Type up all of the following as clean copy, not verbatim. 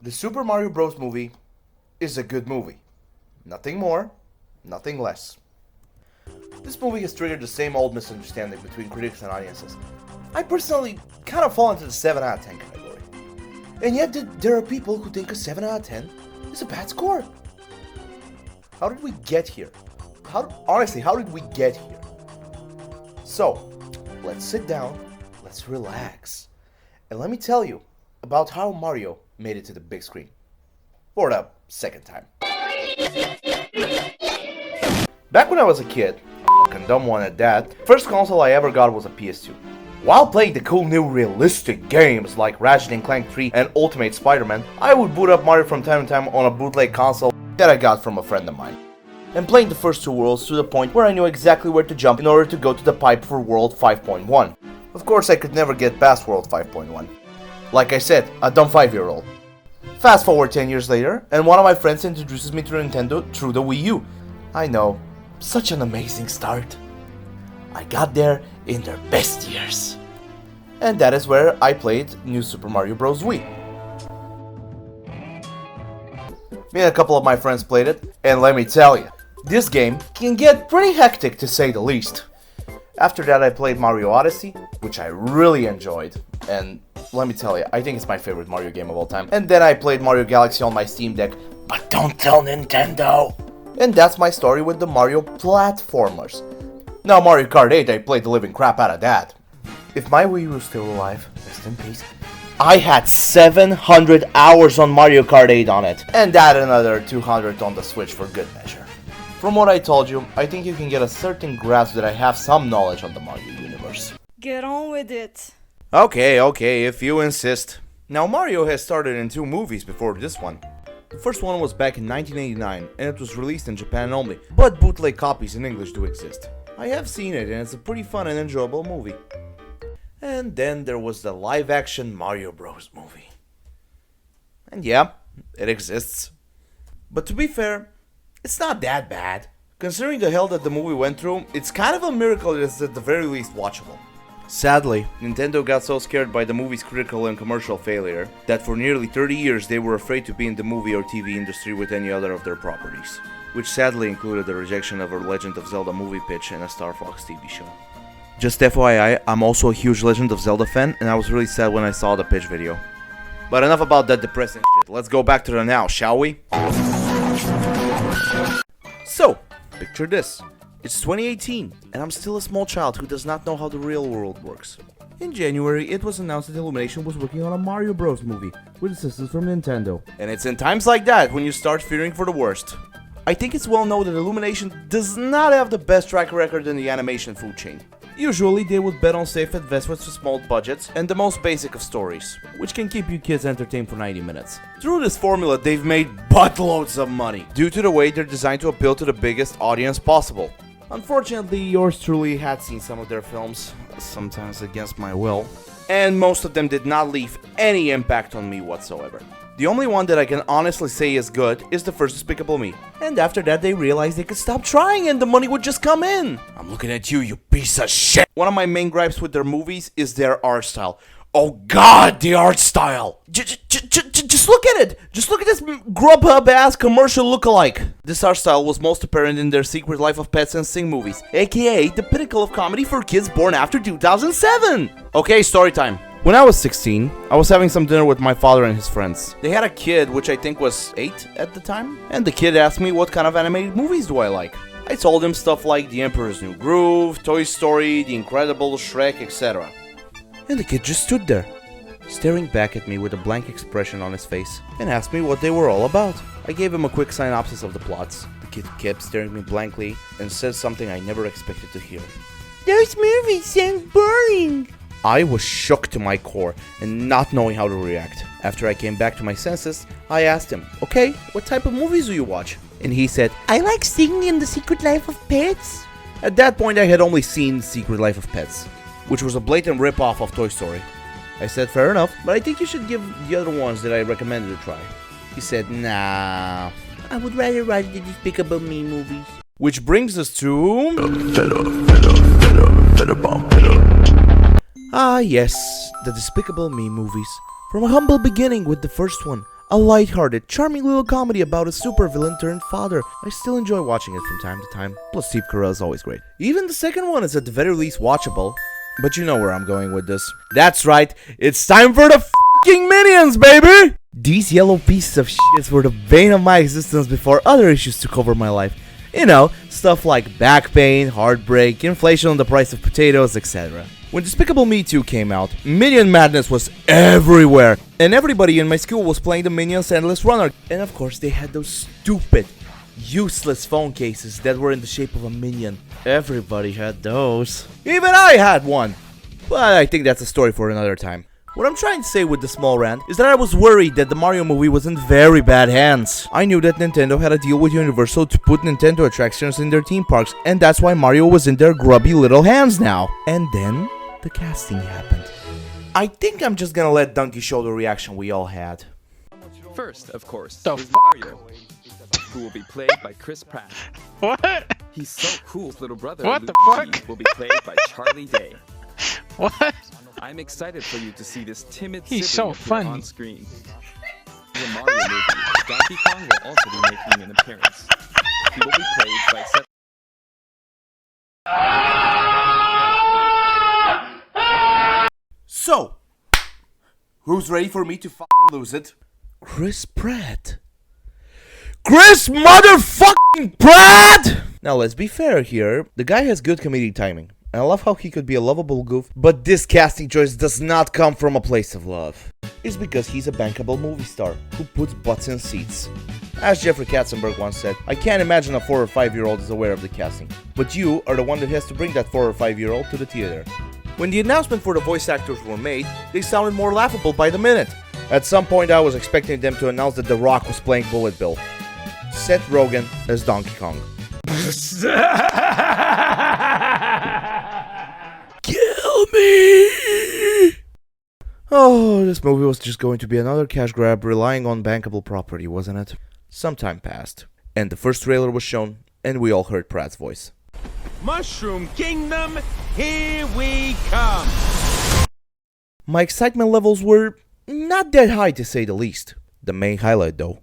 The Super Mario Bros. Movie is a good movie. Nothing more, nothing less. This movie has triggered the same old misunderstanding between critics and audiences. I personally kind of fall into the 7 out of 10 category. And yet there are people who think a 7 out of 10 is a bad score. How did we get here? Honestly, how did we get here? So, let's sit down, let's relax, and let me tell you about how Mario made it to the big screen. For the second time. Back when I was a kid, a fucking dumb one at that, first console I ever got was a PS2. While playing the cool new realistic games like Ratchet & Clank 3 and Ultimate Spider-Man, I would boot up Mario from time to time on a bootleg console that I got from a friend of mine. And playing the first two worlds to the point where I knew exactly where to jump in order to go to the pipe for World 5.1. Of course, I could never get past World 5.1. Like I said, a dumb 5-year-old. Fast forward 10 years later, and one of my friends introduces me to Nintendo through the Wii U. I know, such an amazing start. I got there in their best years. And that is where I played New Super Mario Bros. Wii. Me and a couple of my friends played it, and let me tell you, this game can get pretty hectic to say the least. After that I played Mario Odyssey, which I really enjoyed, and let me tell you, I think it's my favorite Mario game of all time. And then I played Mario Galaxy on my Steam Deck, but don't tell Nintendo! And that's my story with the Mario platformers. Now Mario Kart 8, I played the living crap out of that. If my Wii was still alive, rest in peace, I had 700 hours on Mario Kart 8 on it, and that another 200 on the Switch for good measure. From what I told you, I think you can get a certain grasp that I have some knowledge on the Mario universe. Get on with it. Okay, if you insist. Now Mario has started in 2 movies before this one. The first one was back in 1989, and it was released in Japan only, but bootleg copies in English do exist. I have seen it, and it's a pretty fun and enjoyable movie. And then there was the live-action Mario Bros. Movie. And yeah, it exists. But to be fair, it's not that bad. Considering the hell that the movie went through, it's kind of a miracle that it's at the very least watchable. Sadly, Nintendo got so scared by the movie's critical and commercial failure that for nearly 30 years they were afraid to be in the movie or TV industry with any other of their properties. Which sadly included the rejection of a Legend of Zelda movie pitch and a Star Fox TV show. Just FYI, I'm also a huge Legend of Zelda fan, and I was really sad when I saw the pitch video. But enough about that depressing shit, let's go back to the now, shall we? So, picture this. It's 2018, and I'm still a small child who does not know how the real world works. In January, it was announced that Illumination was working on a Mario Bros. Movie, with assistance from Nintendo. And it's in times like that when you start fearing for the worst. I think it's well known that Illumination does not have the best track record in the animation food chain. Usually they would bet on safe investments with small budgets and the most basic of stories, which can keep you kids entertained for 90 minutes. Through this formula they've made buttloads of money, due to the way they're designed to appeal to the biggest audience possible. Unfortunately, yours truly had seen some of their films, sometimes against my will, and most of them did not leave any impact on me whatsoever. The only one that I can honestly say is good is the first Despicable Me. And after that they realized they could stop trying and the money would just come in. I'm looking at you, you piece of shit. One of my main gripes with their movies is their art style. Oh god, the art style. Just look at it. Just look at this Grubhub ass commercial lookalike. This art style was most apparent in their Secret Life of Pets and Sing movies, aka the pinnacle of comedy for kids born after 2007. Okay, story time. When I was 16, I was having some dinner with my father and his friends. They had a kid, which I think was 8 at the time, and the kid asked me what kind of animated movies do I like. I told him stuff like The Emperor's New Groove, Toy Story, The Incredibles, Shrek, etc. And the kid just stood there, staring back at me with a blank expression on his face, and asked me what they were all about. I gave him a quick synopsis of the plots. The kid kept staring at me blankly and said something I never expected to hear. Those movies sound boring. I was shook to my core and not knowing how to react. After I came back to my senses, I asked him, okay, what type of movies do you watch? And he said, I like Sing and the Secret Life of Pets. At that point I had only seen Secret Life of Pets, which was a blatant rip-off of Toy Story. I said, fair enough, but I think you should give the other ones that I recommended a try. He said, nah, I would rather watch the Despicable Me movies. Which brings us to... Ah yes, the Despicable Me movies. From a humble beginning with the first one, A light-hearted, charming little comedy about a supervillain turned father. I still enjoy watching it from time to time. Plus Steve Carell is always great. Even the second one is at the very least watchable. But you know where I'm going with this. That's right, it's time for the f***ing Minions, baby! These yellow pieces of shit were the bane of my existence before other issues took over my life. You know, stuff like back pain, heartbreak, inflation on the price of potatoes, etc. When Despicable Me 2 came out, Minion madness was everywhere, and everybody in my school was playing the Minions Endless Runner. And of course they had those stupid, useless phone cases that were in the shape of a minion. Everybody had those. Even I had one! But I think that's a story for another time. What I'm trying to say with the small rant is that I was worried that the Mario movie was in very bad hands. I knew that Nintendo had a deal with Universal to put Nintendo attractions in their theme parks, and that's why Mario was in their grubby little hands now. And then, the casting happened. I think I'm just gonna let Donkey show the reaction we all had. First, of course, The is fuck? Mario, who will be played by Chris Pratt. What? He's so cool. His little brother, What the Luigi, fuck? will be played by Charlie Day. What? I'm excited for you to see this timid He's sibling so appear funny. on screen. In the Mario movie, Donkey Kong will also be making an appearance. He will be played by Seth. So, who's ready for me to fucking lose it? Chris Pratt. Chris motherfucking Pratt! Now let's be fair here, the guy has good comedic timing. And I love how he could be a lovable goof, but this casting choice does not come from a place of love. It's because he's a bankable movie star who puts butts in seats. As Jeffrey Katzenberg once said, I can't imagine a 4 or 5-year-old is aware of the casting, but you are the one that has to bring that 4 or 5-year-old to the theater. When the announcement for the voice actors were made, they sounded more laughable by the minute. At some point I was expecting them to announce that The Rock was playing Bullet Bill. Seth Rogen as Donkey Kong. Kill me! Oh, this movie was just going to be another cash grab relying on bankable property, wasn't it? Some time passed, and the first trailer was shown, and we all heard Pratt's voice. Mushroom Kingdom, here we come! My excitement levels were not that high to say the least. The main highlight though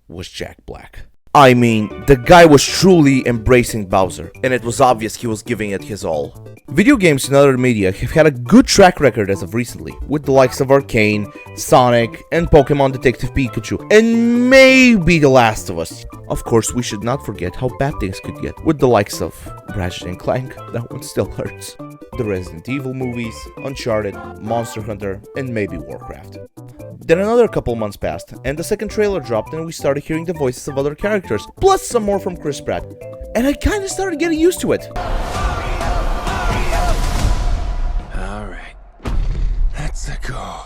was Jack Black. I mean, the guy was truly embracing Bowser, and it was obvious he was giving it his all. Video games and other media have had a good track record as of recently, with the likes of Arcane, Sonic, and Pokemon Detective Pikachu, and maybe The Last of Us. Of course, we should not forget how bad things could get, with the likes of Ratchet & Clank, that one still hurts, the Resident Evil movies, Uncharted, Monster Hunter, and maybe Warcraft. Then another couple months passed, and the second trailer dropped and we started hearing the voices of other characters, plus some more from Chris Pratt. And I kinda started getting used to it. Alright, let's go.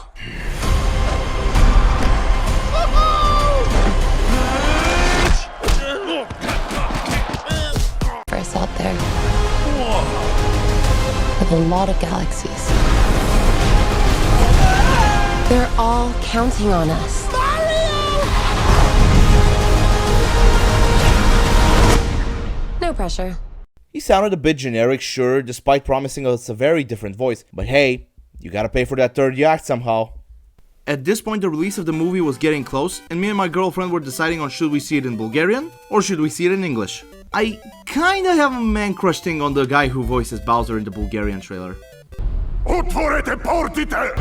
First out there. With a lot of galaxies. They're all counting on us. No pressure. He sounded a bit generic, sure, despite promising us a very different voice, but hey, you gotta pay for that third act somehow. At this point, the release of the movie was getting close, and me and my girlfriend were deciding on should we see it in Bulgarian or should we see it in English. I kinda have a man crush thing on the guy who voices Bowser in the Bulgarian trailer. Отворете портите!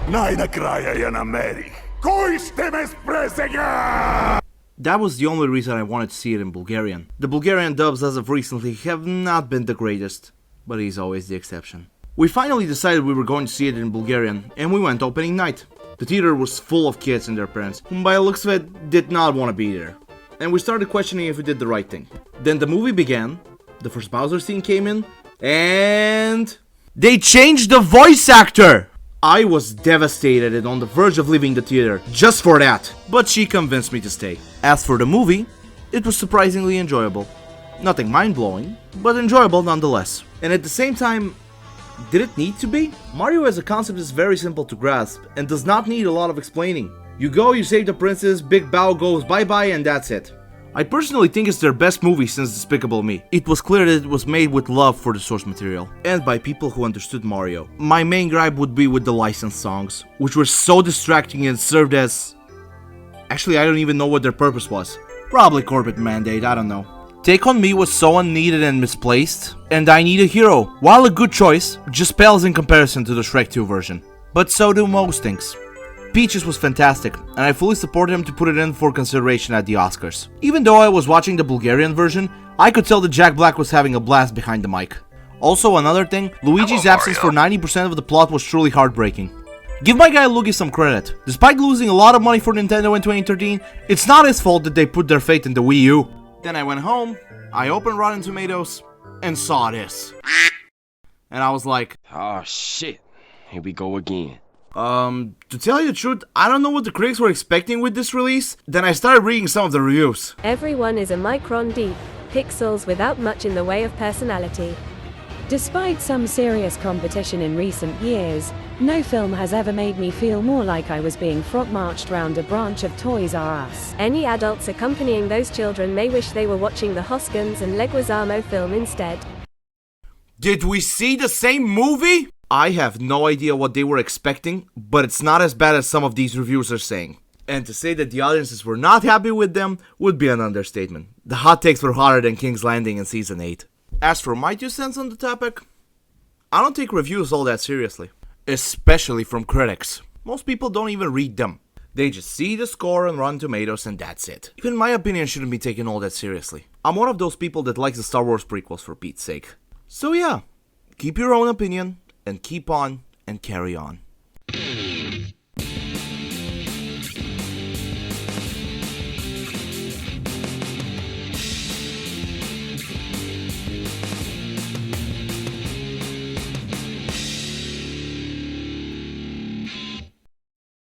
Най-накрая я намерих! Кой ще ме спре сега? That was the only reason I wanted to see it in Bulgarian. The Bulgarian dubs as of recently have not been the greatest, but he's always the exception. We finally decided we were going to see it in Bulgarian, and we went opening night. The theater was full of kids and their parents, whom by the looks of it did not want to be there. And we started questioning if we did the right thing. Then the movie began, the first Bowser scene came in, and they changed the voice actor! I was devastated and on the verge of leaving the theater, just for that. But she convinced me to stay. As for the movie, it was surprisingly enjoyable. Nothing mind-blowing, but enjoyable nonetheless. And at the same time, did it need to be? Mario as a concept is very simple to grasp, and does not need a lot of explaining. You go, you save the princess, Big Bow goes bye-bye, and that's it. I personally think it's their best movie since Despicable Me. It was clear that it was made with love for the source material, and by people who understood Mario. My main gripe would be with the licensed songs, which were so distracting and served as Actually, I don't even know what their purpose was. Probably corporate mandate, I don't know. Take on Me was so unneeded and misplaced, and I Need a Hero, while a good choice, just pales in comparison to the Shrek 2 version. But so do most things. Peaches was fantastic, and I fully support him to put it in for consideration at the Oscars. Even though I was watching the Bulgarian version, I could tell that Jack Black was having a blast behind the mic. Also, another thing, Luigi's absence for 90% of the plot was truly heartbreaking. Give my guy Luigi some credit. Despite losing a lot of money for Nintendo in 2013, it's not his fault that they put their faith in the Wii U. Then I went home, I opened Rotten Tomatoes, and saw this. And I was like, Oh shit, here we go again. to tell you the truth, I don't know what the critics were expecting with this release. Then I started reading some of the reviews. Everyone is a micron deep, pixels without much in the way of personality. Despite some serious competition in recent years, no film has ever made me feel more like I was being frog-marched round a branch of Toys R Us. Any adults accompanying those children may wish they were watching the Hoskins and Leguizamo film instead. Did we see the same movie? I have no idea what they were expecting, but it's not as bad as some of these reviews are saying. And to say that the audiences were not happy with them would be an understatement. The hot takes were hotter than King's Landing in Season 8. As for my 2 cents on the topic, I don't take reviews all that seriously. Especially from critics. Most people don't even read them. They just see the score on Rotten Tomatoes and that's it. Even my opinion shouldn't be taken all that seriously. I'm one of those people that likes the Star Wars prequels for Pete's sake. So yeah, keep your own opinion and keep on and carry on.